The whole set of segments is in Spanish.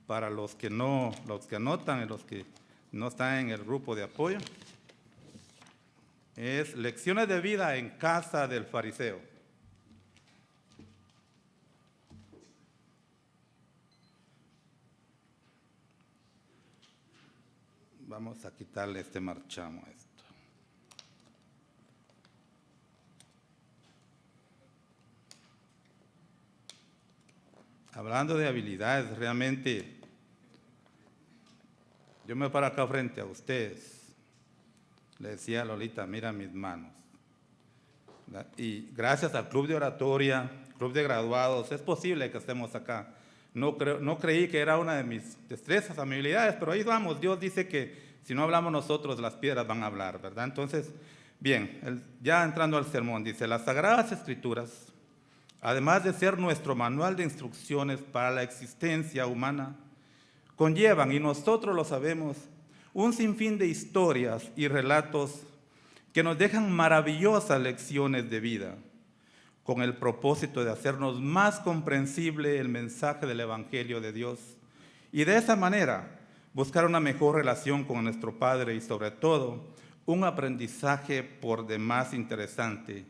para los que anotan y los que no están en el grupo de apoyo, es Lecciones de vida en casa del fariseo. Vamos a quitarle este marchamo a esto. Hablando de habilidades, realmente, yo me paro acá frente a ustedes. Le decía a Lolita, mira mis manos. Y gracias al Club de Oratoria, Club de Graduados, es posible que estemos acá. No creí que era una de mis destrezas, habilidades, pero ahí vamos. Dios dice que si no hablamos nosotros, las piedras van a hablar, ¿verdad? Entonces, bien, ya entrando al sermón, dice, las Sagradas Escrituras, además de ser nuestro manual de instrucciones para la existencia humana, conllevan, y nosotros lo sabemos, un sinfín de historias y relatos que nos dejan maravillosas lecciones de vida, con el propósito de hacernos más comprensible el mensaje del Evangelio de Dios y de esa manera buscar una mejor relación con nuestro Padre y sobre todo un aprendizaje por demás interesante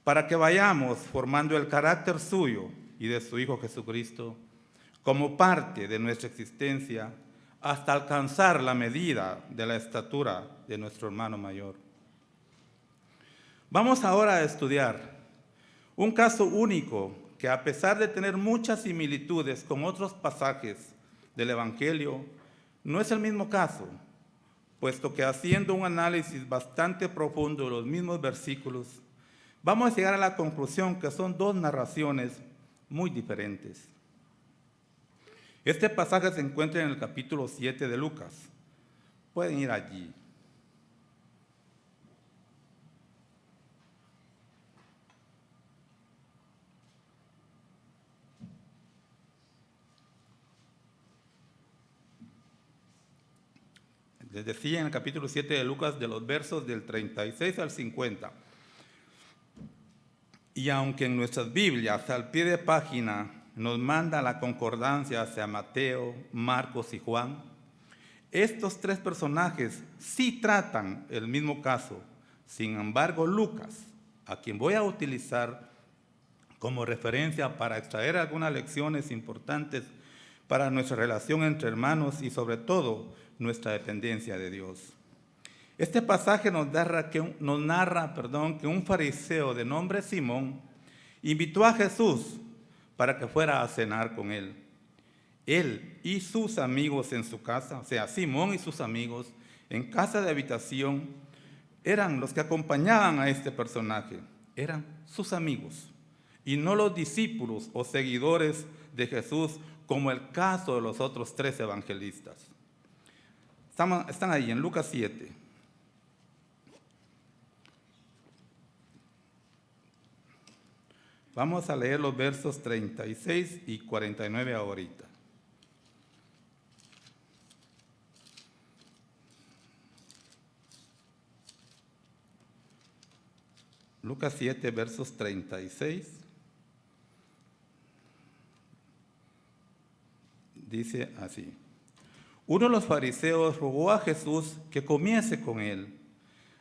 para que vayamos formando el carácter suyo y de su Hijo Jesucristo como parte de nuestra existencia hasta alcanzar la medida de la estatura de nuestro hermano mayor. Vamos ahora a estudiar un caso único que, a pesar de tener muchas similitudes con otros pasajes del Evangelio, no es el mismo caso, puesto que haciendo un análisis bastante profundo de los mismos versículos, vamos a llegar a la conclusión que son dos narraciones muy diferentes. Este pasaje se encuentra en el capítulo 7 de Lucas. Pueden ir allí. Les decía en el capítulo 7 de Lucas, de los versos del 36 al 50. Y aunque en nuestras Biblias, al pie de página, nos manda la concordancia hacia Mateo, Marcos y Juan, estos tres personajes sí tratan el mismo caso. Sin embargo, Lucas, a quien voy a utilizar como referencia para extraer algunas lecciones importantes para nuestra relación entre hermanos y sobre todo nuestra dependencia de Dios. Este pasaje nos narra que un fariseo de nombre Simón invitó a Jesús para que fuera a cenar con él. Él y sus amigos en su casa, o sea, Simón y sus amigos en casa de habitación, eran los que acompañaban a este personaje, eran sus amigos, y no los discípulos o seguidores de Jesús, como el caso de los otros tres evangelistas. Están ahí en Lucas 7. Vamos a leer los versos 36 y 49 ahorita. Lucas 7, versos 36. Dice así: uno de los fariseos rogó a Jesús que comiese con él,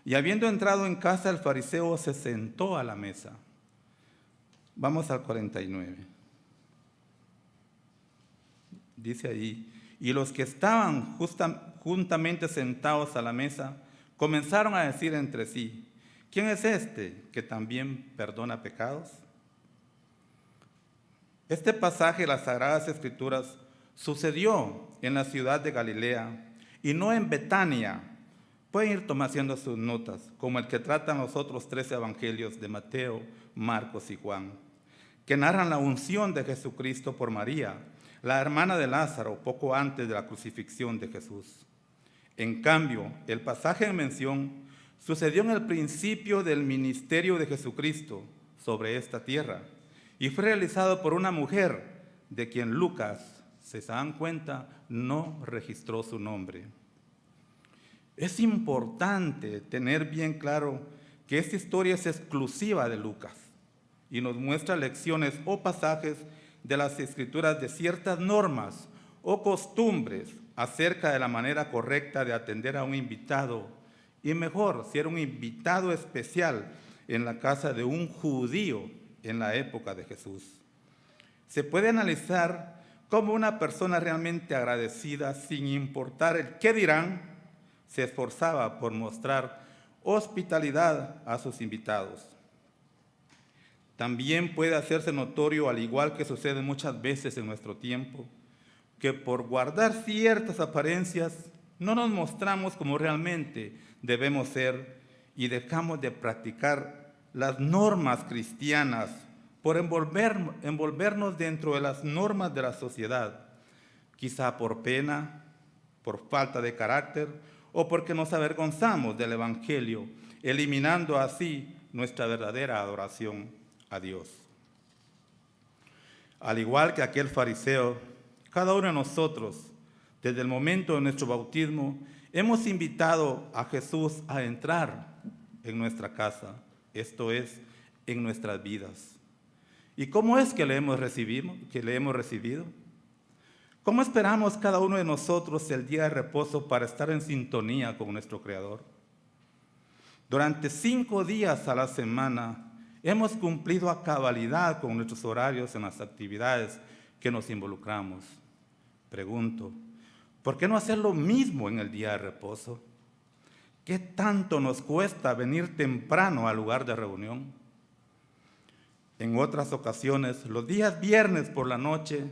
y habiendo entrado en casa, el fariseo se sentó a la mesa. Vamos al 49. Dice allí: y los que estaban juntamente sentados a la mesa comenzaron a decir entre sí: ¿quién es este que también perdona pecados? Este pasaje de las Sagradas Escrituras sucedió en la ciudad de Galilea y no en Betania. Pueden ir tomando sus notas, como el que tratan los otros tres evangelios de Mateo, Marcos y Juan, que narran la unción de Jesucristo por María, la hermana de Lázaro, poco antes de la crucifixión de Jesús. En cambio, el pasaje en mención sucedió en el principio del ministerio de Jesucristo sobre esta tierra y fue realizado por una mujer de quien Lucas, si se dan cuenta, no registró su nombre. Es importante tener bien claro que esta historia es exclusiva de Lucas y nos muestra lecciones o pasajes de las Escrituras de ciertas normas o costumbres acerca de la manera correcta de atender a un invitado, y mejor si era un invitado especial en la casa de un judío en la época de Jesús. Se puede analizar cómo una persona realmente agradecida, sin importar el qué dirán, se esforzaba por mostrar hospitalidad a sus invitados. También puede hacerse notorio, al igual que sucede muchas veces en nuestro tiempo, que por guardar ciertas apariencias no nos mostramos como realmente debemos ser y dejamos de practicar las normas cristianas por envolvernos dentro de las normas de la sociedad, quizá por pena, por falta de carácter o porque nos avergonzamos del Evangelio, eliminando así nuestra verdadera adoración a Dios. Al igual que aquel fariseo, cada uno de nosotros, desde el momento de nuestro bautismo, hemos invitado a Jesús a entrar en nuestra casa, esto es, en nuestras vidas. ¿Y cómo es que le hemos recibido? ¿Cómo esperamos cada uno de nosotros el día de reposo para estar en sintonía con nuestro Creador? Durante 5 días a la semana hemos cumplido a cabalidad con nuestros horarios en las actividades que nos involucramos. Pregunto, ¿por qué no hacer lo mismo en el día de reposo? ¿Qué tanto nos cuesta venir temprano al lugar de reunión? En otras ocasiones, los días viernes por la noche,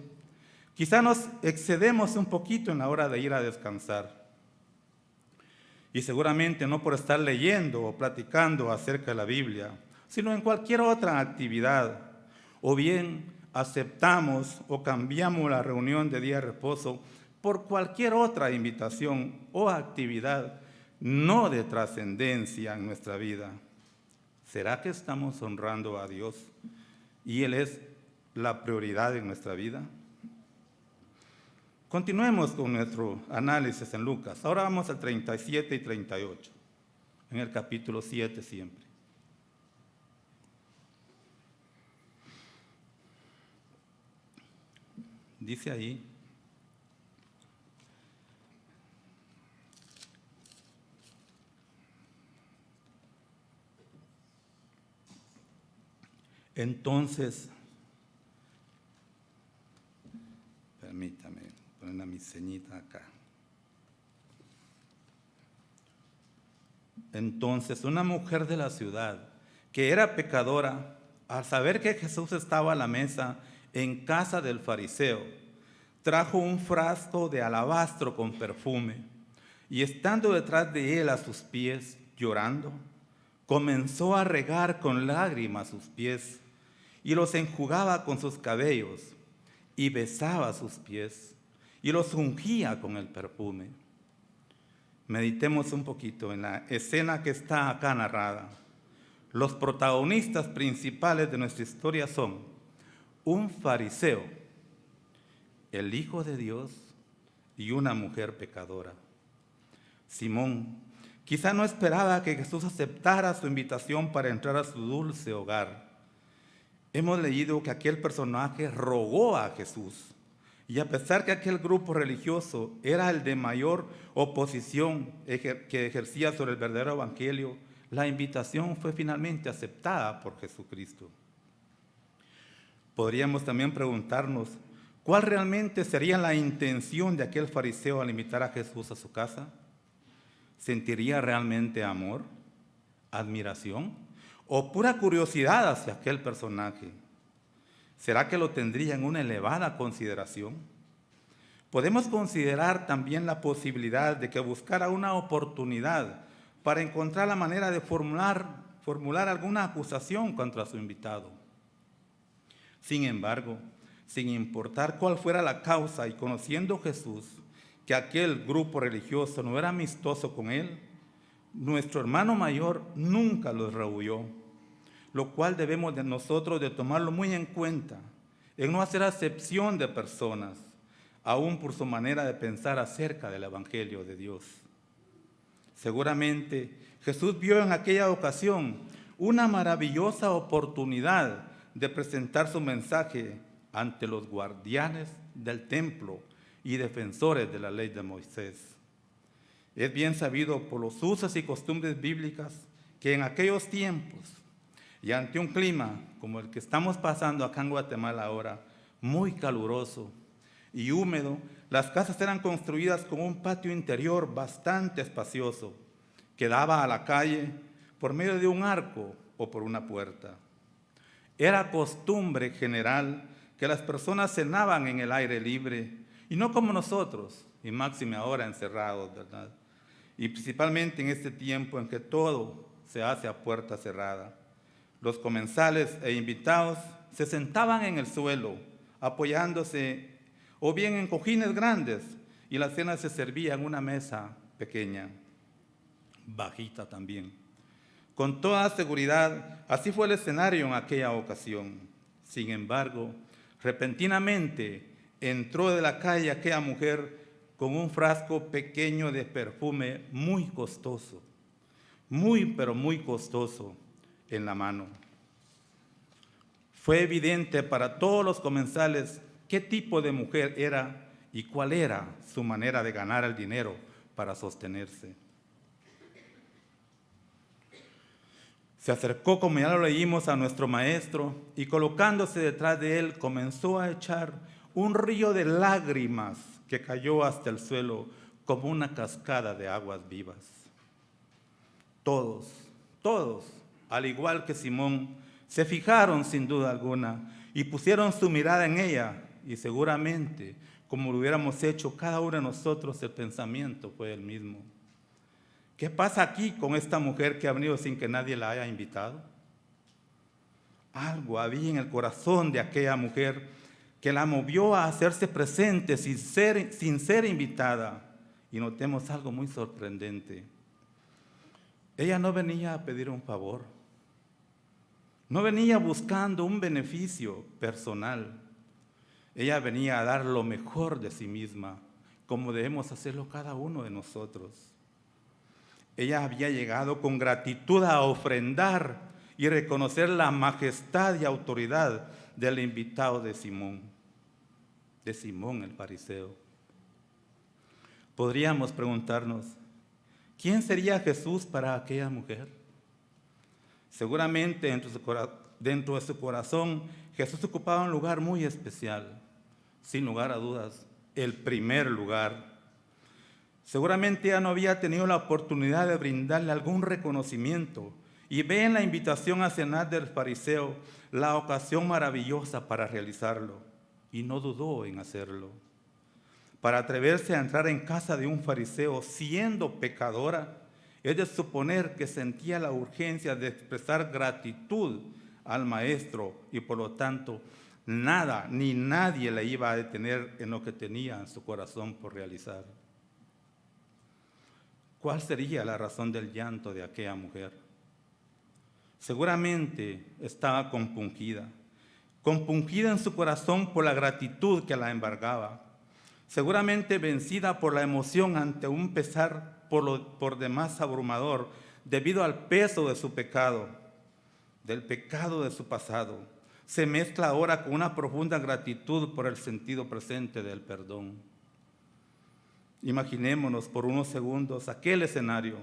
quizá nos excedemos un poquito en la hora de ir a descansar. Y seguramente no por estar leyendo o platicando acerca de la Biblia, sino en cualquier otra actividad. O bien aceptamos o cambiamos la reunión de día de reposo por cualquier otra invitación o actividad no de trascendencia en nuestra vida. ¿Será que estamos honrando a Dios y Él es la prioridad en nuestra vida? Continuemos con nuestro análisis en Lucas. Ahora vamos al 37 y 38, en el capítulo 7 siempre. Dice ahí: entonces, permítame poner mi ceñita acá. Entonces, una mujer de la ciudad, que era pecadora, al saber que Jesús estaba a la mesa en casa del fariseo, trajo un frasco de alabastro con perfume, y estando detrás de él a sus pies, llorando, comenzó a regar con lágrimas sus pies, y los enjugaba con sus cabellos, y besaba sus pies, y los ungía con el perfume. Meditemos un poquito en la escena que está acá narrada. Los protagonistas principales de nuestra historia son un fariseo, el Hijo de Dios y una mujer pecadora. Simón quizá no esperaba que Jesús aceptara su invitación para entrar a su dulce hogar. Hemos leído que aquel personaje rogó a Jesús, y a pesar que aquel grupo religioso era el de mayor oposición que ejercía sobre el verdadero evangelio, la invitación fue finalmente aceptada por Jesucristo. Podríamos también preguntarnos, ¿cuál realmente sería la intención de aquel fariseo al invitar a Jesús a su casa? ¿Sentiría realmente amor, admiración o pura curiosidad hacia aquel personaje? ¿Será que lo tendría en una elevada consideración? Podemos considerar también la posibilidad de que buscara una oportunidad para encontrar la manera de formular alguna acusación contra su invitado. Sin embargo, sin importar cuál fuera la causa y conociendo Jesús que aquel grupo religioso no era amistoso con él, nuestro hermano mayor nunca los rehuyó, lo cual debemos de nosotros de tomarlo muy en cuenta, en no hacer acepción de personas, aún por su manera de pensar acerca del Evangelio de Dios. Seguramente Jesús vio en aquella ocasión una maravillosa oportunidad de presentar su mensaje ante los guardianes del templo y defensores de la ley de Moisés. Es bien sabido por los usos y costumbres bíblicas que en aquellos tiempos y ante un clima como el que estamos pasando acá en Guatemala ahora, muy caluroso y húmedo, las casas eran construidas con un patio interior bastante espacioso que daba a la calle por medio de un arco o por una puerta. Era costumbre general que las personas cenaban en el aire libre y no como nosotros, y máxime ahora encerrados, ¿verdad? Y principalmente en este tiempo en que todo se hace a puerta cerrada. Los comensales e invitados se sentaban en el suelo, apoyándose o bien en cojines grandes, y la cena se servía en una mesa pequeña, bajita también. Con toda seguridad, así fue el escenario en aquella ocasión. Sin embargo, repentinamente entró de la calle aquella mujer con un frasco pequeño de perfume muy costoso, pero muy costoso en la mano. Fue evidente para todos los comensales qué tipo de mujer era y cuál era su manera de ganar el dinero para sostenerse. Se acercó, como ya lo leímos, a nuestro maestro y colocándose detrás de él comenzó a echar un río de lágrimas que cayó hasta el suelo como una cascada de aguas vivas. Todos, al igual que Simón, se fijaron sin duda alguna y pusieron su mirada en ella, y seguramente, como lo hubiéramos hecho cada uno de nosotros, el pensamiento fue el mismo. ¿Qué pasa aquí con esta mujer que ha venido sin que nadie la haya invitado? Algo había en el corazón de aquella mujer que la movió a hacerse presente sin ser invitada. Y notemos algo muy sorprendente. Ella no venía a pedir un favor, no venía buscando un beneficio personal. Ella venía a dar lo mejor de sí misma, como debemos hacerlo cada uno de nosotros. Ella había llegado con gratitud a ofrendar y reconocer la majestad y autoridad del invitado de Simón el fariseo. Podríamos preguntarnos, ¿quién sería Jesús para aquella mujer? Seguramente dentro de su corazón Jesús ocupaba un lugar muy especial, sin lugar a dudas, el primer lugar. Seguramente ella no había tenido la oportunidad de brindarle algún reconocimiento y ve en la invitación a cenar del fariseo la ocasión maravillosa para realizarlo, y no dudó en hacerlo. Para atreverse a entrar en casa de un fariseo siendo pecadora, es de suponer que sentía la urgencia de expresar gratitud al maestro y por lo tanto nada ni nadie le iba a detener en lo que tenía en su corazón por realizar. ¿Cuál sería la razón del llanto de aquella mujer? Seguramente estaba compungida en su corazón por la gratitud que la embargaba, seguramente vencida por la emoción ante un pesar por demás abrumador debido al peso de su pecado, del pecado de su pasado. Se mezcla ahora con una profunda gratitud por el sentido presente del perdón. Imaginémonos por unos segundos aquel escenario.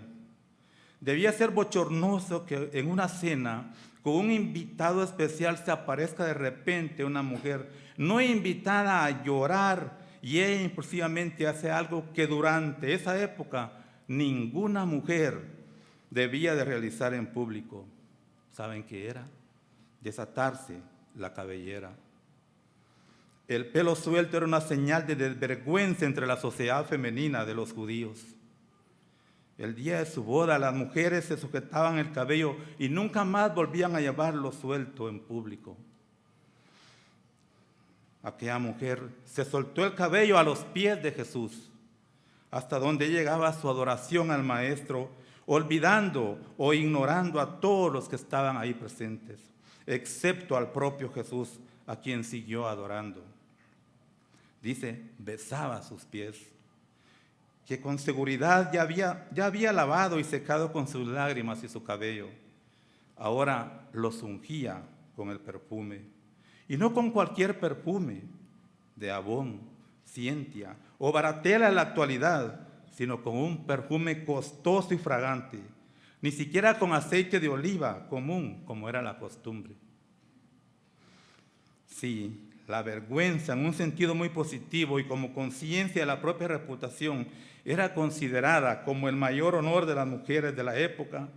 Debía ser bochornoso que en una cena con un invitado especial se aparezca de repente una mujer no invitada a llorar, y ella impulsivamente hace algo que durante esa época ninguna mujer debía de realizar en público. ¿Saben qué era? Desatarse la cabellera. El pelo suelto era una señal de desvergüenza entre la sociedad femenina de los judíos. El día de su boda, las mujeres se sujetaban el cabello y nunca más volvían a llevarlo suelto en público. Aquella mujer se soltó el cabello a los pies de Jesús, hasta donde llegaba su adoración al Maestro, olvidando o ignorando a todos los que estaban ahí presentes, excepto al propio Jesús, a quien siguió adorando. Dice, besaba sus pies, que con seguridad ya había lavado y secado con sus lágrimas y su cabello. Ahora los ungía con el perfume, y no con cualquier perfume de Avon, cientia o baratela en la actualidad, sino con un perfume costoso y fragante, ni siquiera con aceite de oliva común, como era la costumbre. Sí, la vergüenza, en un sentido muy positivo y como conciencia de la propia reputación, era considerada como el mayor honor de las mujeres de la época.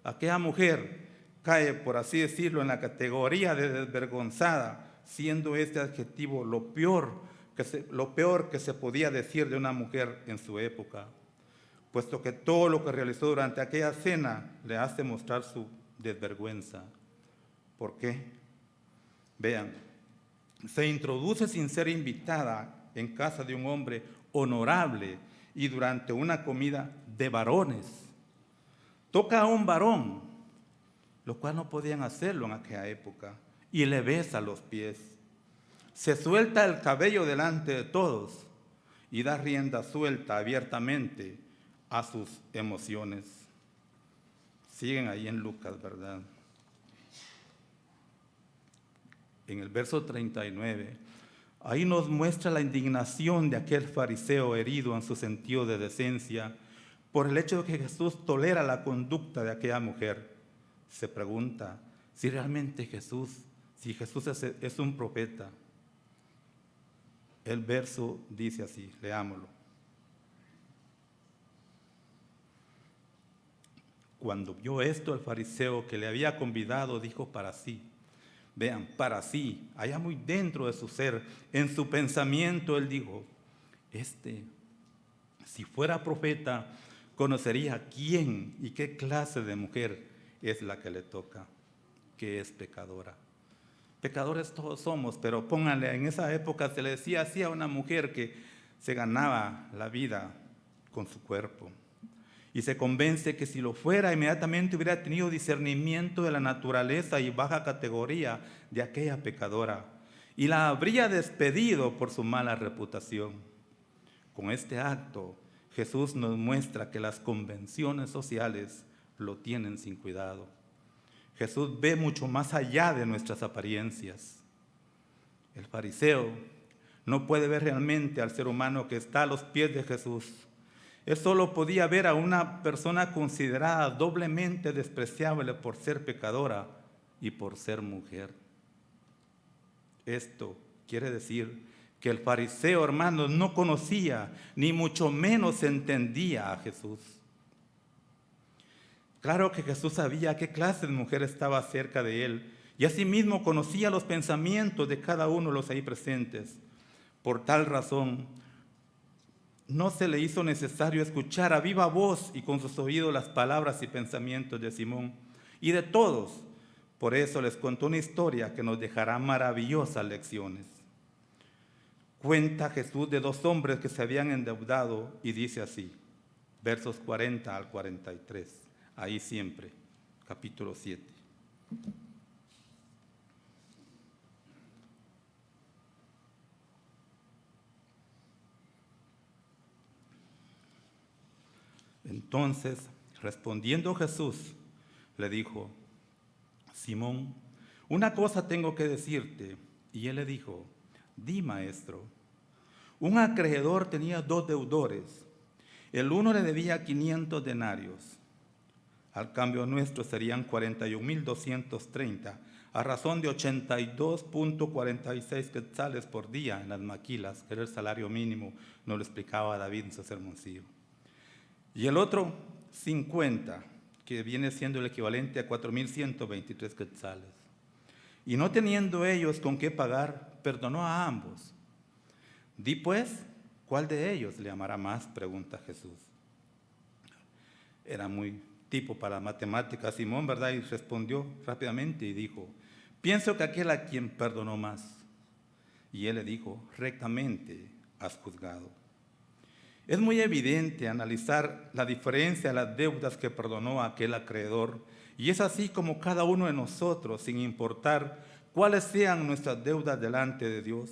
Aquella mujer cae, por así decirlo, en la categoría de desvergonzada, siendo este adjetivo lo peor que se podía decir de una mujer en su época, puesto que todo lo que realizó durante aquella cena le hace mostrar su desvergüenza. ¿Por qué? Vean, se introduce sin ser invitada en casa de un hombre honorable y durante una comida de varones. Toca a un varón, lo cual no podían hacerlo en aquella época, y le besa los pies. Se suelta el cabello delante de todos y da rienda suelta abiertamente a sus emociones. Siguen ahí en Lucas, ¿verdad? En el verso 39, ahí nos muestra la indignación de aquel fariseo herido en su sentido de decencia por el hecho de que Jesús tolera la conducta de aquella mujer. Se pregunta si realmente Jesús es un profeta. El verso dice así, leámoslo. Cuando vio esto, el fariseo que le había convidado dijo para sí, vean, para sí, allá muy dentro de su ser, en su pensamiento, él dijo, si fuera profeta, conocería quién y qué clase de mujer es la que le toca, que es pecadora. Pecadores todos somos, pero pónganle, en esa época se le decía así a una mujer que se ganaba la vida con su cuerpo. Y se convence que si lo fuera, inmediatamente hubiera tenido discernimiento de la naturaleza y baja categoría de aquella pecadora, y la habría despedido por su mala reputación. Con este acto, Jesús nos muestra que las convenciones sociales lo tienen sin cuidado. Jesús ve mucho más allá de nuestras apariencias. El fariseo no puede ver realmente al ser humano que está a los pies de Jesús. Él solo podía ver a una persona considerada doblemente despreciable por ser pecadora y por ser mujer. Esto quiere decir que el fariseo, hermanos, no conocía ni mucho menos entendía a Jesús. Claro que Jesús sabía qué clase de mujer estaba cerca de él y asimismo conocía los pensamientos de cada uno de los ahí presentes. Por tal razón, no se le hizo necesario escuchar a viva voz y con sus oídos las palabras y pensamientos de Simón y de todos. Por eso les contó una historia que nos dejará maravillosas lecciones. Cuenta Jesús de dos hombres que se habían endeudado y dice así, versos 40 al 43, ahí siempre, capítulo 7. Entonces, respondiendo Jesús, le dijo, Simón, una cosa tengo que decirte. Y él le dijo, di, maestro. Un acreedor tenía dos deudores. El uno le debía 500 denarios. Al cambio nuestro serían 41,230, a razón de 82,46 quetzales por día en las maquilas, que era el salario mínimo, nos lo explicaba David en su sermoncillo. Y el otro, 50, que viene siendo el equivalente a 4,123 quetzales. Y no teniendo ellos con qué pagar, perdonó a ambos. Di pues, ¿cuál de ellos le amará más?, pregunta Jesús. Era muy tipo para matemáticas Simón, ¿verdad? Y respondió rápidamente y dijo, pienso que aquel a quien perdonó más. Y él le dijo, rectamente has juzgado. Es muy evidente analizar la diferencia de las deudas que perdonó a aquel acreedor, y es así como cada uno de nosotros, sin importar cuáles sean nuestras deudas delante de Dios,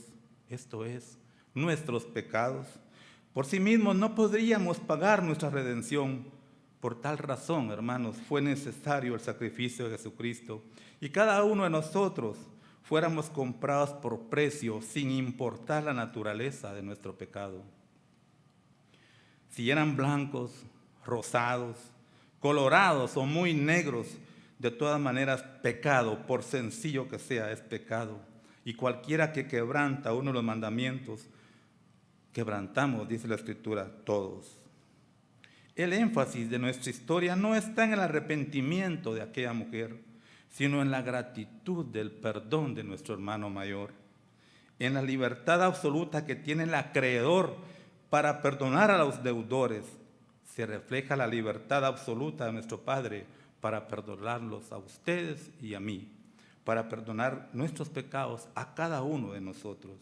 esto es, nuestros pecados, por sí mismos no podríamos pagar nuestra redención. Por tal razón, hermanos, fue necesario el sacrificio de Jesucristo, y cada uno de nosotros fuéramos comprados por precio sin importar la naturaleza de nuestro pecado. Si eran blancos, rosados, colorados o muy negros, de todas maneras pecado, por sencillo que sea, es pecado. Y cualquiera que quebranta uno de los mandamientos, quebrantamos, dice la Escritura, todos. El énfasis de nuestra historia no está en el arrepentimiento de aquella mujer, sino en la gratitud del perdón de nuestro hermano mayor, en la libertad absoluta que tiene el acreedor para perdonar a los deudores. Se refleja la libertad absoluta de nuestro Padre para perdonarlos a ustedes y a mí, para perdonar nuestros pecados a cada uno de nosotros.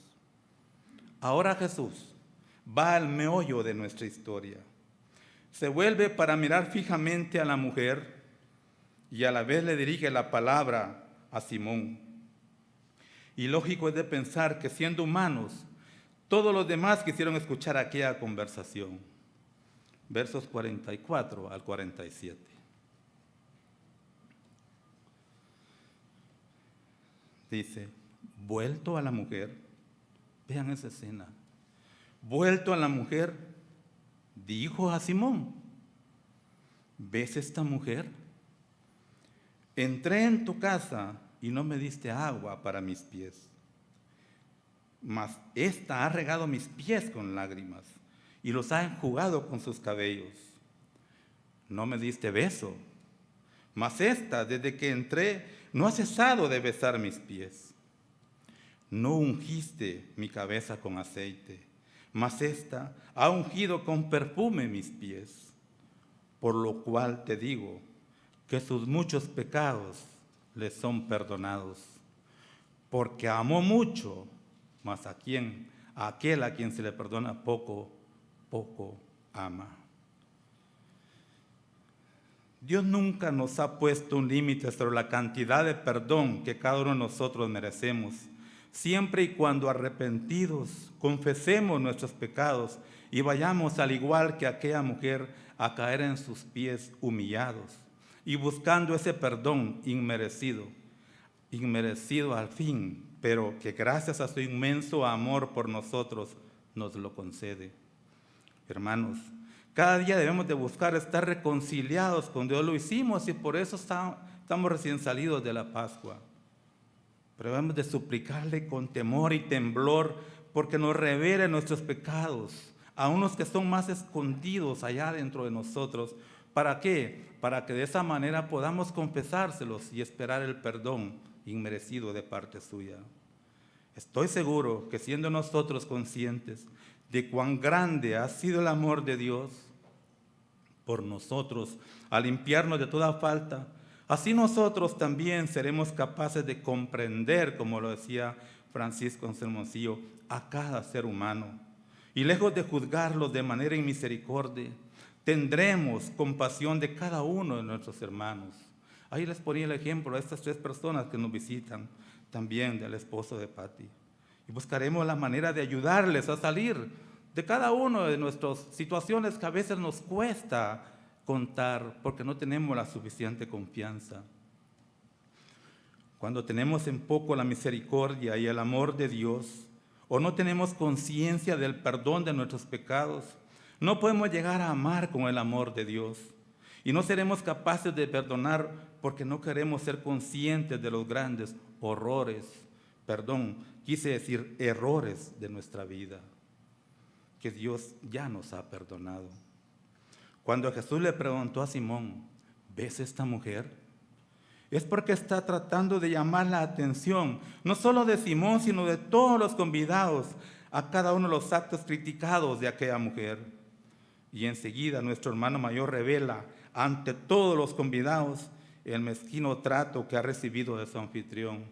Ahora Jesús va al meollo de nuestra historia. Se vuelve para mirar fijamente a la mujer y a la vez le dirige la palabra a Simón. Y lógico es de pensar que siendo humanos, todos los demás quisieron escuchar aquella conversación. Versos 44 al 47. Dice, vuelto a la mujer, vean esa escena, vuelto a la mujer, dijo a Simón, ¿ves esta mujer? Entré en tu casa y no me diste agua para mis pies, mas esta ha regado mis pies con lágrimas y los ha enjugado con sus cabellos. No me diste beso, mas esta, desde que entré, no ha cesado de besar mis pies. No ungiste mi cabeza con aceite, mas esta ha ungido con perfume mis pies. Por lo cual te digo que sus muchos pecados le son perdonados, porque amó mucho, mas a aquel a quien se le perdona poco, poco ama. Dios nunca nos ha puesto un límite sobre la cantidad de perdón que cada uno de nosotros merecemos, siempre y cuando arrepentidos confesemos nuestros pecados y vayamos al igual que aquella mujer a caer en sus pies humillados y buscando ese perdón inmerecido al fin, pero que gracias a su inmenso amor por nosotros nos lo concede. Hermanos, cada día debemos de buscar estar reconciliados con Dios. Lo hicimos y por eso estamos recién salidos de la Pascua. Pero debemos de suplicarle con temor y temblor porque nos revele nuestros pecados, a unos que son más escondidos allá dentro de nosotros. ¿Para qué? Para que de esa manera podamos confesárselos y esperar el perdón inmerecido de parte suya. Estoy seguro que siendo nosotros conscientes de cuán grande ha sido el amor de Dios por nosotros al limpiarnos de toda falta, así nosotros también seremos capaces de comprender, como lo decía Francisco en Sermoncillo, a cada ser humano. Y lejos de juzgarlos de manera inmisericordia, tendremos compasión de cada uno de nuestros hermanos. Ahí les ponía el ejemplo a estas 3 personas que nos visitan, también del esposo de Patti. Y buscaremos la manera de ayudarles a salir de cada uno de nuestras situaciones que a veces nos cuesta contar porque no tenemos la suficiente confianza. Cuando tenemos en poco la misericordia y el amor de Dios, o no tenemos conciencia del perdón de nuestros pecados, no podemos llegar a amar con el amor de Dios. Y no seremos capaces de perdonar porque no queremos ser conscientes de los grandes errores de nuestra vida, que Dios ya nos ha perdonado. Cuando Jesús le preguntó a Simón, ¿ves esta mujer? Es porque está tratando de llamar la atención, no solo de Simón, sino de todos los convidados a cada uno de los actos criticados de aquella mujer. Y enseguida nuestro hermano mayor revela ante todos los convidados el mezquino trato que ha recibido de su anfitrión.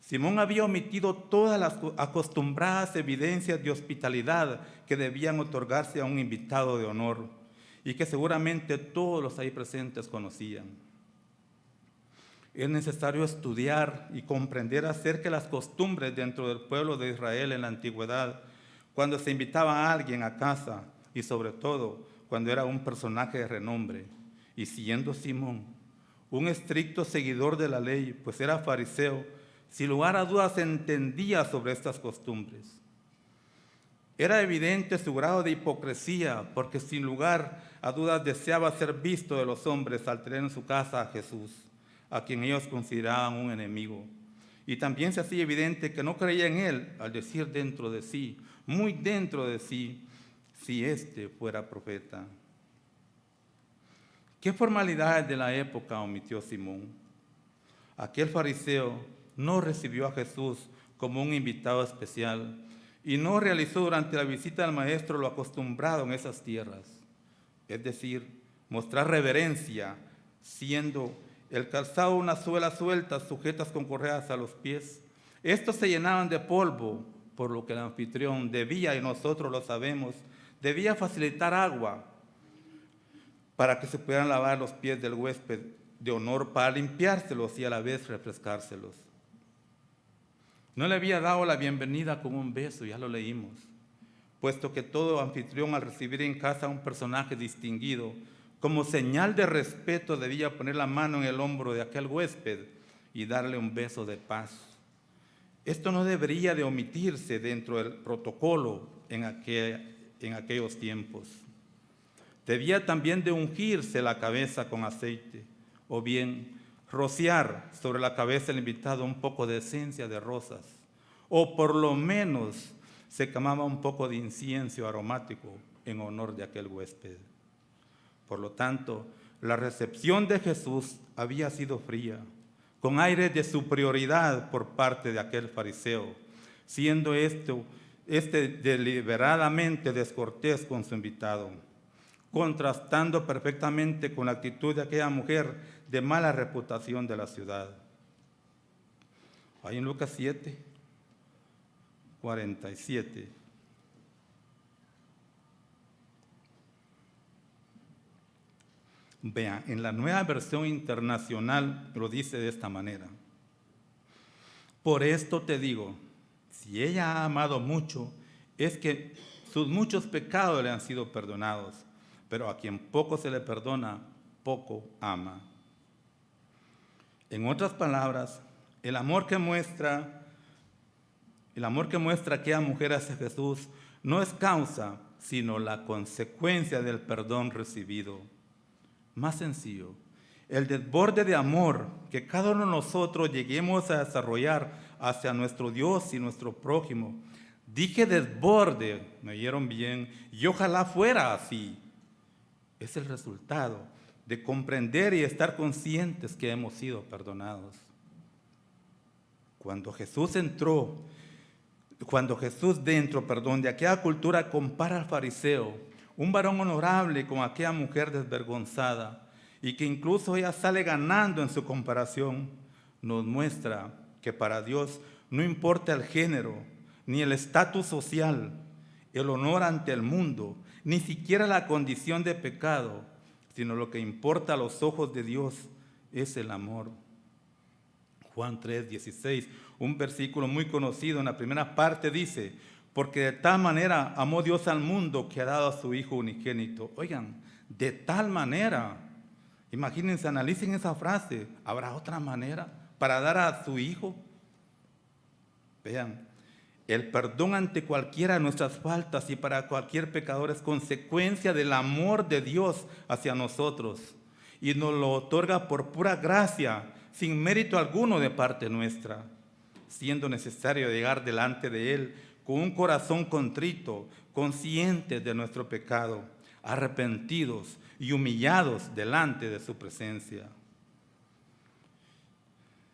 Simón había omitido todas las acostumbradas evidencias de hospitalidad que debían otorgarse a un invitado de honor y que seguramente todos los ahí presentes conocían. Es necesario estudiar y comprender acerca de las costumbres dentro del pueblo de Israel en la antigüedad, cuando se invitaba a alguien a casa y sobre todo cuando era un personaje de renombre. Y siendo Simón un estricto seguidor de la ley, pues era fariseo, sin lugar a dudas entendía sobre estas costumbres. Era evidente su grado de hipocresía, porque sin lugar a dudas deseaba ser visto de los hombres al tener en su casa a Jesús, a quien ellos consideraban un enemigo. Y también se hacía evidente que no creía en él al decir dentro de sí, muy dentro de sí, si éste fuera profeta. ¿Qué formalidades de la época omitió Simón? Aquel fariseo no recibió a Jesús como un invitado especial y no realizó durante la visita del maestro lo acostumbrado en esas tierras, es decir, mostrar reverencia, siendo el calzado unas suelas sueltas sujetas con correas a los pies. Estos se llenaban de polvo, por lo que el anfitrión debía, y nosotros lo sabemos, debía facilitar agua para que se pudieran lavar los pies del huésped de honor, para limpiárselos y a la vez refrescárselos. No le había dado la bienvenida con un beso, ya lo leímos, puesto que todo anfitrión al recibir en casa a un personaje distinguido, como señal de respeto debía poner la mano en el hombro de aquel huésped y darle un beso de paz. Esto no debería de omitirse dentro del protocolo en aquellos tiempos. Debía también de ungirse la cabeza con aceite, o bien rociar sobre la cabeza del invitado un poco de esencia de rosas, o por lo menos se quemaba un poco de incienso aromático en honor de aquel huésped. Por lo tanto, la recepción de Jesús había sido fría, con aire de superioridad por parte de aquel fariseo, siendo este deliberadamente descortés con su invitado, contrastando perfectamente con la actitud de aquella mujer de mala reputación de la ciudad. Ahí en Lucas 7, 47. Vean, en la Nueva Versión Internacional lo dice de esta manera: por esto te digo, si ella ha amado mucho, es que sus muchos pecados le han sido perdonados, pero a quien poco se le perdona, poco ama. En otras palabras, el amor que muestra aquella mujer hacia Jesús no es causa, sino la consecuencia del perdón recibido. Más sencillo, el desborde de amor que cada uno de nosotros lleguemos a desarrollar hacia nuestro Dios y nuestro prójimo. Dije desborde, ¿me oyeron bien? Y ojalá fuera así. Es el resultado de comprender y estar conscientes que hemos sido perdonados. Cuando Jesús dentro de aquella cultura compara al fariseo, un varón honorable, con aquella mujer desvergonzada, y que incluso ella sale ganando en su comparación, nos muestra que para Dios no importa el género, ni el estatus social, el honor ante el mundo, ni siquiera la condición de pecado, sino lo que importa a los ojos de Dios es el amor. Juan 3:16, un versículo muy conocido, en la primera parte dice: porque de tal manera amó Dios al mundo que ha dado a su Hijo unigénito. Oigan, de tal manera, imagínense, analicen esa frase, ¿habrá otra manera para dar a su Hijo? Vean, el perdón ante cualquiera de nuestras faltas y para cualquier pecador es consecuencia del amor de Dios hacia nosotros y nos lo otorga por pura gracia, sin mérito alguno de parte nuestra, siendo necesario llegar delante de Él con un corazón contrito, conscientes de nuestro pecado, arrepentidos y humillados delante de su presencia.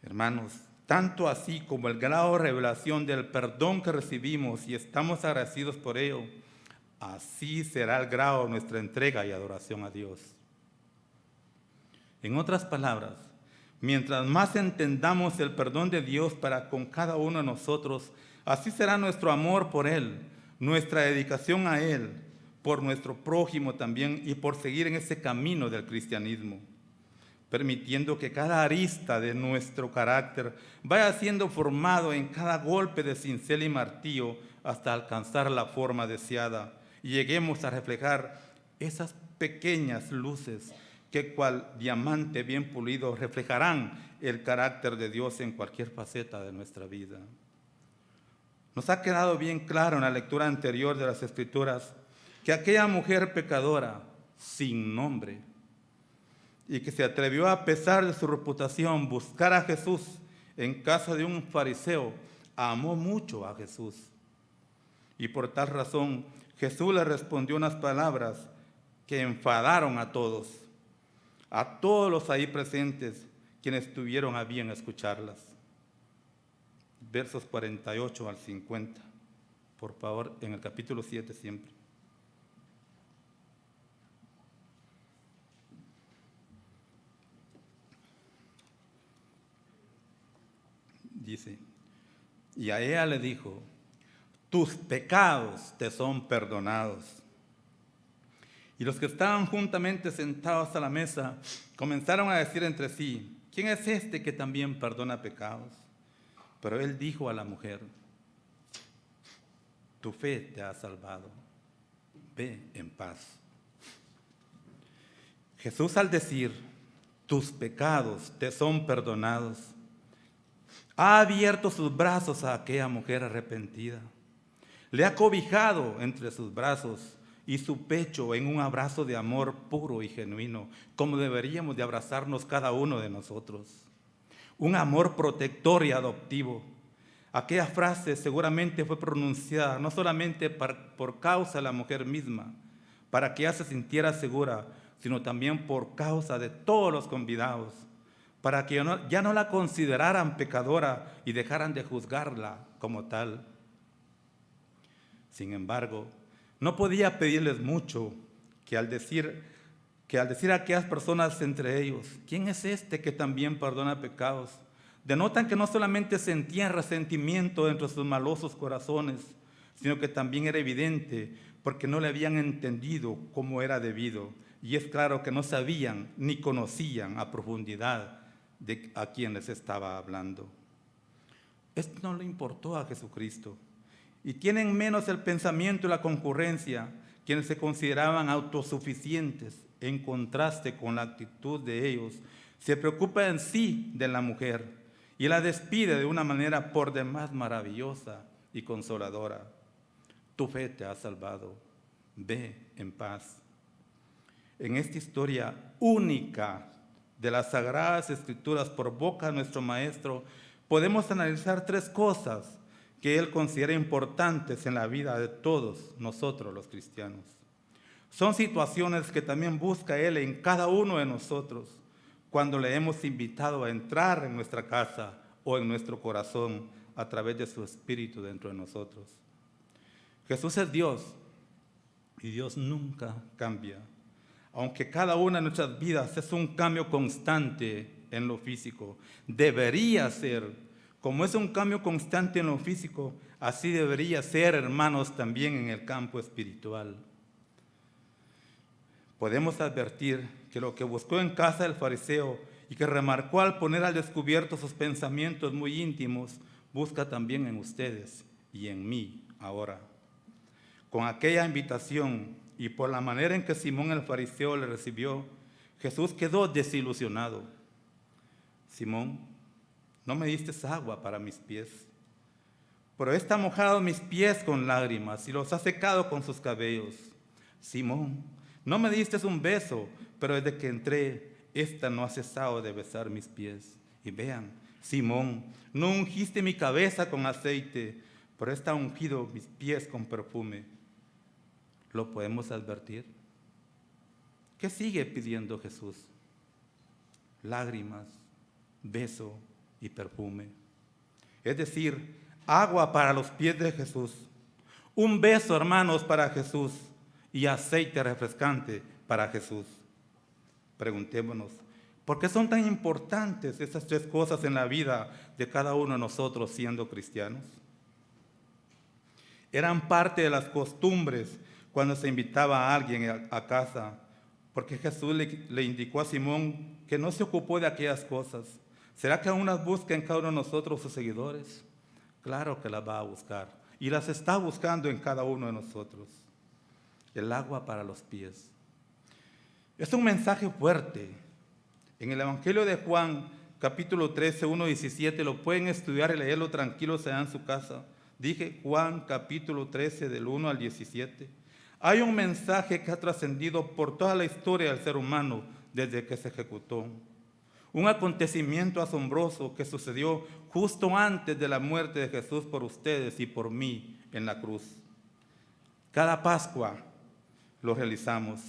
Hermanos, tanto así como el grado de revelación del perdón que recibimos y estamos agradecidos por ello, así será el grado de nuestra entrega y adoración a Dios. En otras palabras, mientras más entendamos el perdón de Dios para con cada uno de nosotros, así será nuestro amor por Él, nuestra dedicación a Él, por nuestro prójimo también y por seguir en ese camino del cristianismo, permitiendo que cada arista de nuestro carácter vaya siendo formado en cada golpe de cincel y martillo hasta alcanzar la forma deseada y lleguemos a reflejar esas pequeñas luces que cual diamante bien pulido reflejarán el carácter de Dios en cualquier faceta de nuestra vida. Nos ha quedado bien claro en la lectura anterior de las Escrituras que aquella mujer pecadora, sin nombre, y que se atrevió a pesar de su reputación buscar a Jesús en casa de un fariseo, amó mucho a Jesús. Y por tal razón Jesús le respondió unas palabras que enfadaron a todos los ahí presentes, quienes tuvieron a bien escucharlas. Versos 48 al 50, por favor, en el capítulo 7 siempre. Dice, y a ella le dijo, tus pecados te son perdonados. Y los que estaban juntamente sentados a la mesa comenzaron a decir entre sí, ¿quién es este que también perdona pecados? Pero él dijo a la mujer, tu fe te ha salvado, ve en paz. Jesús, al decir, tus pecados te son perdonados, ha abierto sus brazos a aquella mujer arrepentida. Le ha cobijado entre sus brazos y su pecho en un abrazo de amor puro y genuino, como deberíamos de abrazarnos cada uno de nosotros. Un amor protector y adoptivo. Aquella frase seguramente fue pronunciada no solamente por causa de la mujer misma, para que ella se sintiera segura, sino también por causa de todos los convidados, para que ya no la consideraran pecadora y dejaran de juzgarla como tal. Sin embargo, no podía pedirles mucho que al decir a aquellas personas entre ellos, ¿quién es este que también perdona pecados?, denotan que no solamente sentían resentimiento dentro de sus malosos corazones, sino que también era evidente porque no le habían entendido como era debido. Y es claro que no sabían ni conocían a profundidad de a quién les estaba hablando. Esto no le importó a Jesucristo. Y tienen menos el pensamiento y la concurrencia quienes se consideraban autosuficientes, en contraste con la actitud de ellos. Se preocupa en sí de la mujer y la despide de una manera por demás maravillosa y consoladora. Tu fe te ha salvado, ve en paz. En esta historia única de las Sagradas Escrituras por boca de nuestro Maestro, podemos analizar tres cosas que él considera importantes en la vida de todos nosotros los cristianos. Son situaciones que también busca él en cada uno de nosotros cuando le hemos invitado a entrar en nuestra casa o en nuestro corazón a través de su Espíritu dentro de nosotros. Jesús es Dios y Dios nunca cambia. Aunque cada una de nuestras vidas es un cambio constante en lo físico, debería ser, como es un cambio constante en lo físico, así debería ser, hermanos, también en el campo espiritual. Podemos advertir que lo que buscó en casa del fariseo y que remarcó al poner al descubierto sus pensamientos muy íntimos, busca también en ustedes y en mí ahora. Con aquella invitación y por la manera en que Simón el fariseo le recibió, Jesús quedó desilusionado. Simón, no me diste agua para mis pies, pero ésta ha mojado mis pies con lágrimas y los ha secado con sus cabellos. Simón, no me diste un beso, pero desde que entré, ésta no ha cesado de besar mis pies. Y vean, Simón, no ungiste mi cabeza con aceite, pero ésta ha ungido mis pies con perfume. ¿Lo podemos advertir? ¿Qué sigue pidiendo Jesús? Lágrimas, beso y perfume. Es decir, agua para los pies de Jesús, un beso, hermanos, para Jesús y aceite refrescante para Jesús. Preguntémonos, ¿por qué son tan importantes esas tres cosas en la vida de cada uno de nosotros siendo cristianos? Eran parte de las costumbres cuando se invitaba a alguien a casa, porque Jesús le indicó a Simón que no se ocupó de aquellas cosas. ¿Será que aún las busca en cada uno de nosotros sus seguidores? Claro que las va a buscar y las está buscando en cada uno de nosotros. El agua para los pies. Es un mensaje fuerte. En el Evangelio de Juan, capítulo 13, 1, 17, lo pueden estudiar y leerlo tranquilos allá en su casa. Dije Juan, capítulo 13, del 1 al 17. Hay un mensaje que ha trascendido por toda la historia del ser humano desde que se ejecutó. Un acontecimiento asombroso que sucedió justo antes de la muerte de Jesús por ustedes y por mí en la cruz. Cada Pascua lo realizamos.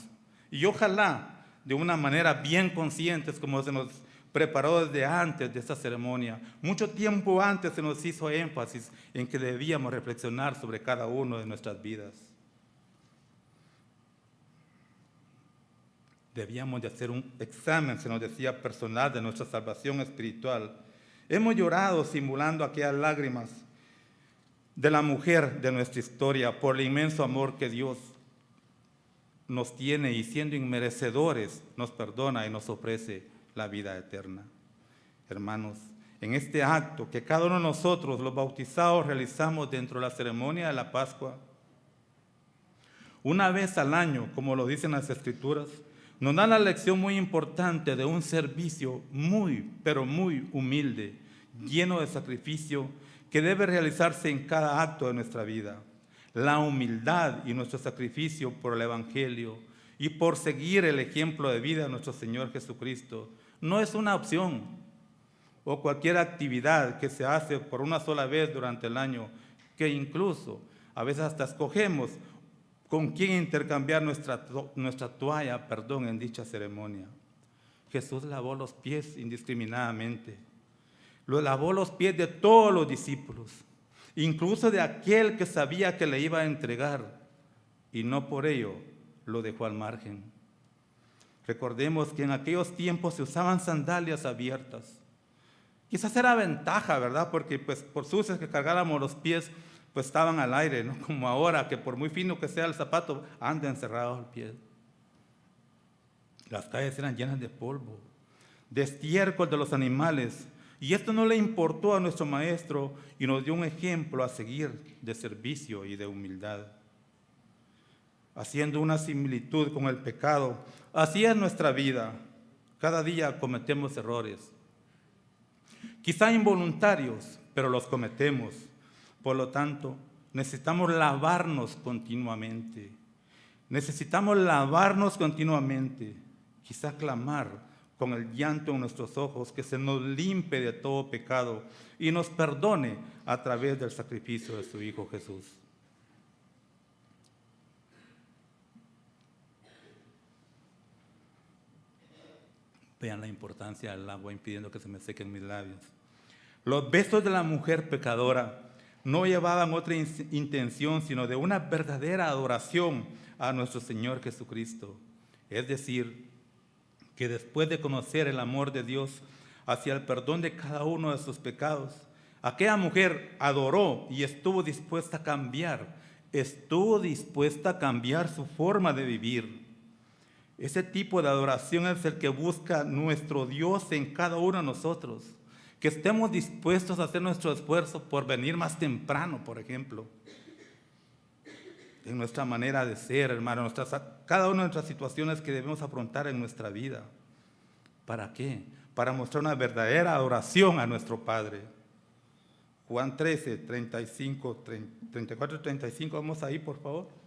Y ojalá de una manera bien conscientes, como se nos preparó desde antes de esta ceremonia. Mucho tiempo antes se nos hizo énfasis en que debíamos reflexionar sobre cada uno de nuestras vidas. Debíamos de hacer un examen, se nos decía, personal de nuestra salvación espiritual. Hemos llorado simulando aquellas lágrimas de la mujer de nuestra historia por el inmenso amor que Dios nos tiene y siendo inmerecedores nos perdona y nos ofrece la vida eterna. Hermanos, en este acto que cada uno de nosotros, los bautizados, realizamos dentro de la ceremonia de la Pascua, una vez al año, como lo dicen las Escrituras, nos da la lección muy importante de un servicio muy, pero muy humilde, lleno de sacrificio, que debe realizarse en cada acto de nuestra vida. La humildad y nuestro sacrificio por el Evangelio y por seguir el ejemplo de vida de nuestro Señor Jesucristo no es una opción o cualquier actividad que se hace por una sola vez durante el año, que incluso a veces hasta escogemos con quién intercambiar nuestra toalla, en dicha ceremonia. Jesús lavó los pies indiscriminadamente. Lo lavó los pies de todos los discípulos, incluso de aquel que sabía que le iba a entregar, y no por ello lo dejó al margen. Recordemos que en aquellos tiempos se usaban sandalias abiertas. Quizás era ventaja, ¿verdad? Porque pues, por sucios que cargáramos los pies, pues estaban al aire, ¿no? Como ahora, que por muy fino que sea el zapato, anda encerrado al pie. Las calles eran llenas de polvo, de estiércol de los animales, y esto no le importó a nuestro maestro y nos dio un ejemplo a seguir de servicio y de humildad. Haciendo una similitud con el pecado, así es nuestra vida. Cada día cometemos errores, quizá involuntarios, pero los cometemos. Por lo tanto, necesitamos lavarnos continuamente. Necesitamos lavarnos continuamente, quizá clamar con el llanto en nuestros ojos, que se nos limpie de todo pecado y nos perdone a través del sacrificio de su Hijo Jesús. Vean la importancia del agua impidiendo que se me sequen mis labios. Los besos de la mujer pecadora no llevaban otra intención sino de una verdadera adoración a nuestro Señor Jesucristo. Es decir, que después de conocer el amor de Dios hacia el perdón de cada uno de sus pecados, aquella mujer adoró y estuvo dispuesta a cambiar su forma de vivir. Ese tipo de adoración es el que busca nuestro Dios en cada uno de nosotros. Que estemos dispuestos a hacer nuestro esfuerzo por venir más temprano, por ejemplo. En nuestra manera de ser, hermano, cada una de nuestras situaciones que debemos afrontar en nuestra vida. ¿Para qué? Para mostrar una verdadera adoración a nuestro Padre. Juan 13, 34 y 35, vamos ahí, por favor.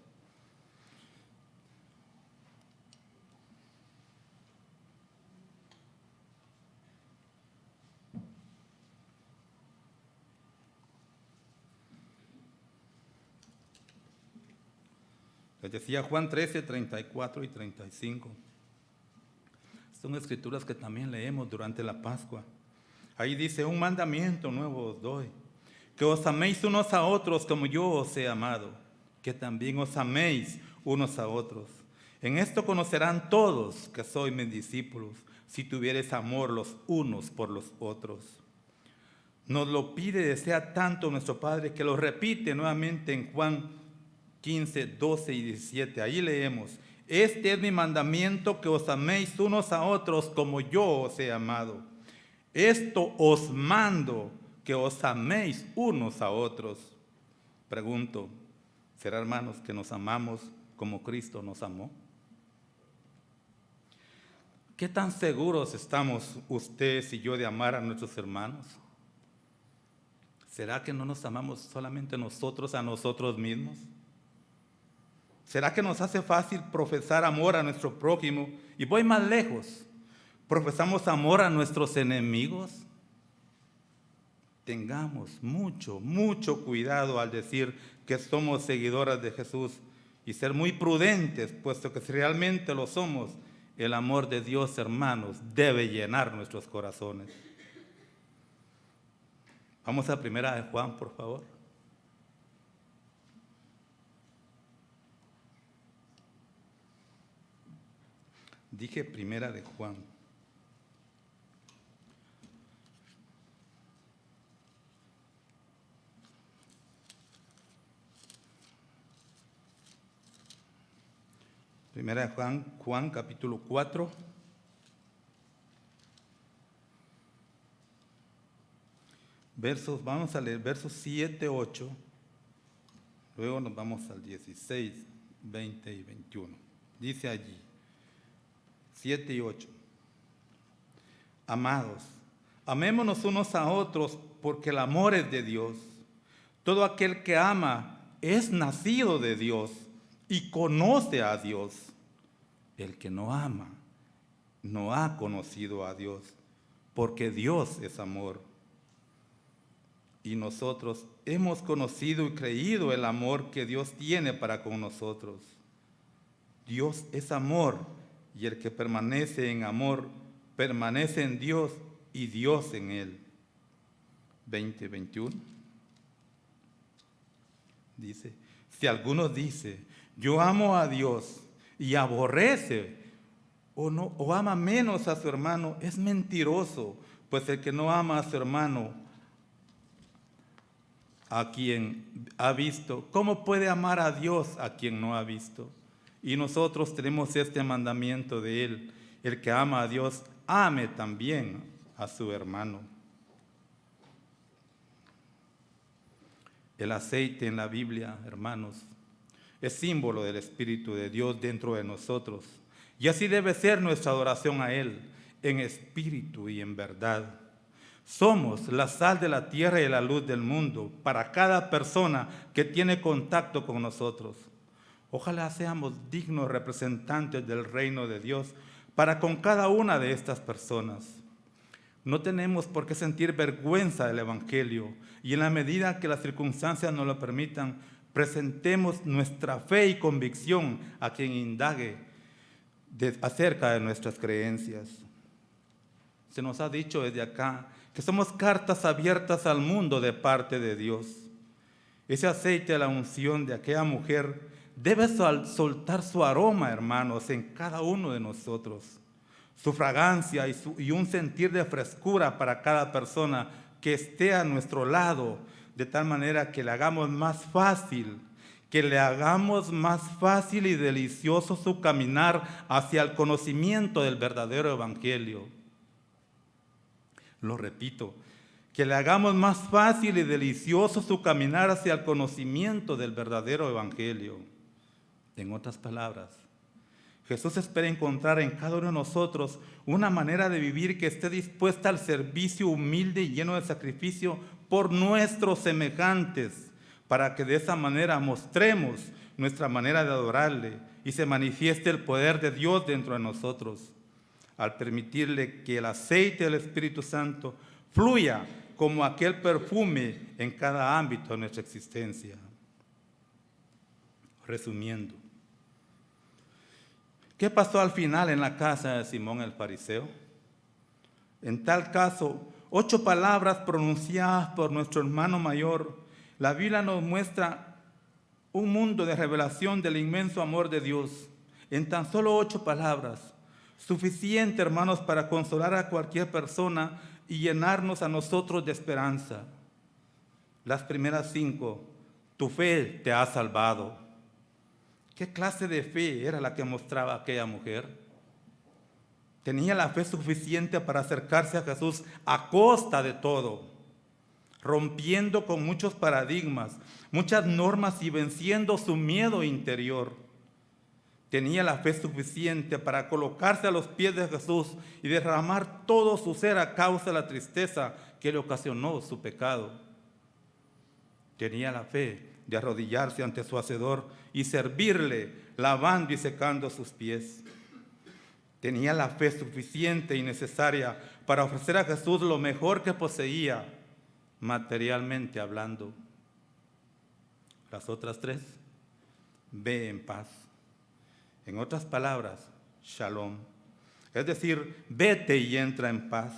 Les decía Juan 13, 34 y 35. Son escrituras que también leemos durante la Pascua. Ahí dice, un mandamiento nuevo os doy, que os améis unos a otros como yo os he amado, que también os améis unos a otros. En esto conocerán todos que sois mis discípulos, si tuviereis amor los unos por los otros. Nos lo pide y desea tanto nuestro Padre que lo repite nuevamente en Juan 15, 12 y 17. Ahí leemos, este es mi mandamiento, que os améis unos a otros como yo os he amado. Esto os mando, que os améis unos a otros. Pregunto, ¿será, hermanos, que nos amamos como Cristo nos amó? ¿Qué tan seguros estamos ustedes y yo de amar a nuestros hermanos? ¿Será que no nos amamos solamente nosotros a nosotros mismos? ¿Será que nos hace fácil profesar amor a nuestro prójimo? Y voy más lejos, ¿profesamos amor a nuestros enemigos? Tengamos mucho, mucho cuidado al decir que somos seguidoras de Jesús y ser muy prudentes, puesto que si realmente lo somos, el amor de Dios, hermanos, debe llenar nuestros corazones. Vamos a Primera de Juan, por favor. Dije Primera de Juan. Primera de Juan capítulo 4. Vamos a leer versos 7, 8. Luego nos vamos al 16, 20 y 21. Dice allí, 7 y 8. Amados, amémonos unos a otros porque el amor es de Dios. Todo aquel que ama es nacido de Dios y conoce a Dios. El que no ama no ha conocido a Dios, porque Dios es amor. Y nosotros hemos conocido y creído el amor que Dios tiene para con nosotros. Dios es amor, y el que permanece en amor, permanece en Dios y Dios en él. 20, 21. Dice, si alguno dice, yo amo a Dios y aborrece o ama menos a su hermano, es mentiroso, pues el que no ama a su hermano, a quien ha visto, ¿cómo puede amar a Dios a quien no ha visto? Y nosotros tenemos este mandamiento de Él, el que ama a Dios, ame también a su hermano. El aceite en la Biblia, hermanos, es símbolo del Espíritu de Dios dentro de nosotros. Y así debe ser nuestra adoración a Él, en espíritu y en verdad. Somos la sal de la tierra y la luz del mundo para cada persona que tiene contacto con nosotros. Ojalá seamos dignos representantes del reino de Dios para con cada una de estas personas. No tenemos por qué sentir vergüenza del Evangelio y en la medida que las circunstancias nos lo permitan, presentemos nuestra fe y convicción a quien indague acerca de nuestras creencias. Se nos ha dicho desde acá que somos cartas abiertas al mundo de parte de Dios. Ese aceite de la unción de aquella mujer debe soltar su aroma, hermanos, en cada uno de nosotros. Su fragancia y un sentir de frescura para cada persona que esté a nuestro lado, de tal manera que le hagamos más fácil y delicioso su caminar hacia el conocimiento del verdadero evangelio. Lo repito, que le hagamos más fácil y delicioso su caminar hacia el conocimiento del verdadero evangelio. En otras palabras, Jesús espera encontrar en cada uno de nosotros una manera de vivir que esté dispuesta al servicio humilde y lleno de sacrificio por nuestros semejantes, para que de esa manera mostremos nuestra manera de adorarle y se manifieste el poder de Dios dentro de nosotros, al permitirle que el aceite del Espíritu Santo fluya como aquel perfume en cada ámbito de nuestra existencia. Resumiendo, ¿qué pasó al final en la casa de Simón el fariseo? En tal caso, 8 palabras pronunciadas por nuestro hermano mayor. La Biblia nos muestra un mundo de revelación del inmenso amor de Dios. En tan solo 8 palabras, suficiente, hermanos, para consolar a cualquier persona y llenarnos a nosotros de esperanza. Las primeras 5, tu fe te ha salvado. ¿Qué clase de fe era la que mostraba aquella mujer? Tenía la fe suficiente para acercarse a Jesús a costa de todo, rompiendo con muchos paradigmas, muchas normas y venciendo su miedo interior. Tenía la fe suficiente para colocarse a los pies de Jesús y derramar todo su ser a causa de la tristeza que le ocasionó su pecado. Tenía la fe de arrodillarse ante su Hacedor y servirle, lavando y secando sus pies. Tenía la fe suficiente y necesaria para ofrecer a Jesús lo mejor que poseía, materialmente hablando. Las otras tres, ve en paz. En otras palabras, shalom. Es decir, vete y entra en paz.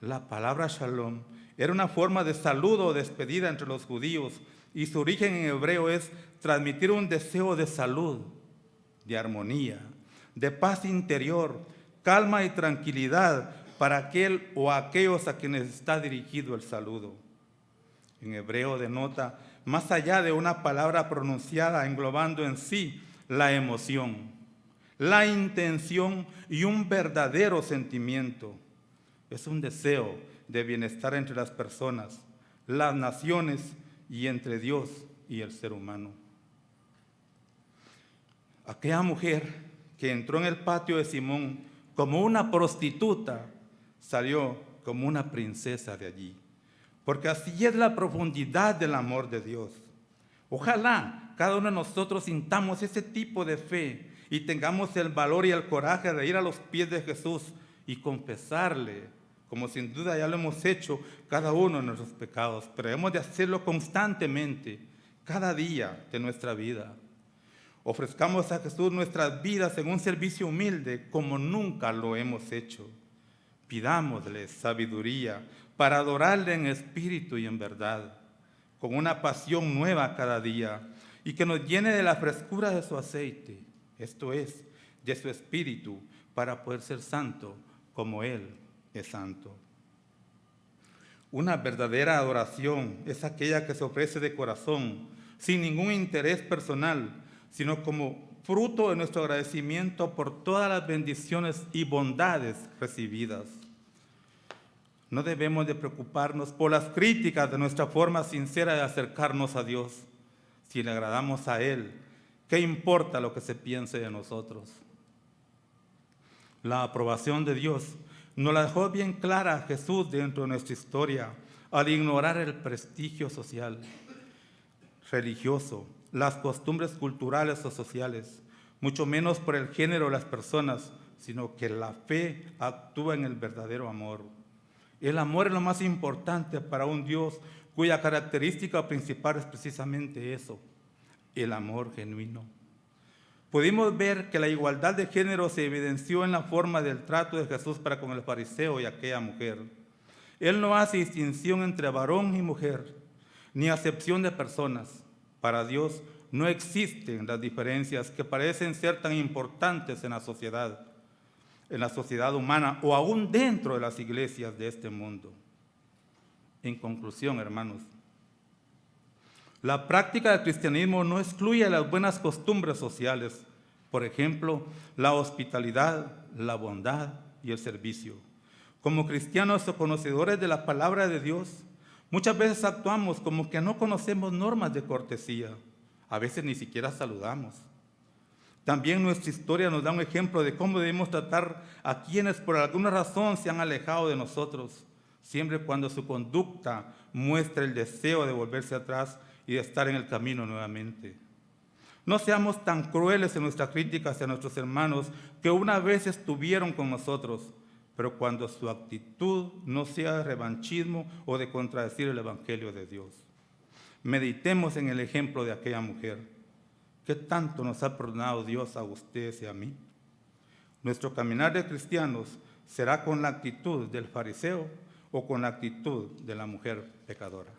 La palabra shalom era una forma de saludo o despedida entre los judíos y su origen en hebreo es transmitir un deseo de salud, de armonía, de paz interior, calma y tranquilidad para aquel o aquellos a quienes está dirigido el saludo. En hebreo denota más allá de una palabra pronunciada, englobando en sí la emoción, la intención y un verdadero sentimiento. Es un deseo de bienestar entre las personas, las naciones y entre Dios y el ser humano. Aquella mujer que entró en el patio de Simón como una prostituta, salió como una princesa de allí, porque así es la profundidad del amor de Dios. Ojalá cada uno de nosotros sintamos ese tipo de fe y tengamos el valor y el coraje de ir a los pies de Jesús y confesarle, como sin duda ya lo hemos hecho, cada uno de nuestros pecados, pero hemos de hacerlo constantemente, cada día de nuestra vida. Ofrezcamos a Jesús nuestras vidas en un servicio humilde como nunca lo hemos hecho. Pidámosle sabiduría para adorarle en espíritu y en verdad, con una pasión nueva cada día y que nos llene de la frescura de su aceite, esto es, de su espíritu, para poder ser santo como Él es santo. Una verdadera adoración es aquella que se ofrece de corazón, sin ningún interés personal, sino como fruto de nuestro agradecimiento por todas las bendiciones y bondades recibidas. No debemos de preocuparnos por las críticas de nuestra forma sincera de acercarnos a Dios. Si le agradamos a Él, ¿qué importa lo que se piense de nosotros? La aprobación de Dios nos la dejó bien clara Jesús dentro de nuestra historia al ignorar el prestigio social, religioso, las costumbres culturales o sociales, mucho menos por el género de las personas, sino que la fe actúa en el verdadero amor. El amor es lo más importante para un Dios cuya característica principal es precisamente eso, el amor genuino. Pudimos ver que la igualdad de género se evidenció en la forma del trato de Jesús para con el fariseo y aquella mujer. Él no hace distinción entre varón y mujer, ni acepción de personas. Para Dios no existen las diferencias que parecen ser tan importantes en la sociedad humana o aún dentro de las iglesias de este mundo. En conclusión, hermanos, la práctica del cristianismo no excluye las buenas costumbres sociales, por ejemplo, la hospitalidad, la bondad y el servicio. Como cristianos o conocedores de la palabra de Dios, muchas veces actuamos como que no conocemos normas de cortesía, a veces ni siquiera saludamos. También nuestra historia nos da un ejemplo de cómo debemos tratar a quienes por alguna razón se han alejado de nosotros, siempre cuando su conducta muestre el deseo de volverse atrás y de estar en el camino nuevamente. No seamos tan crueles en nuestra crítica hacia nuestros hermanos que una vez estuvieron con nosotros, pero cuando su actitud no sea de revanchismo o de contradecir el Evangelio de Dios. Meditemos en el ejemplo de aquella mujer. ¿Qué tanto nos ha perdonado Dios a ustedes y a mí? Nuestro caminar de cristianos será con la actitud del fariseo o con la actitud de la mujer pecadora.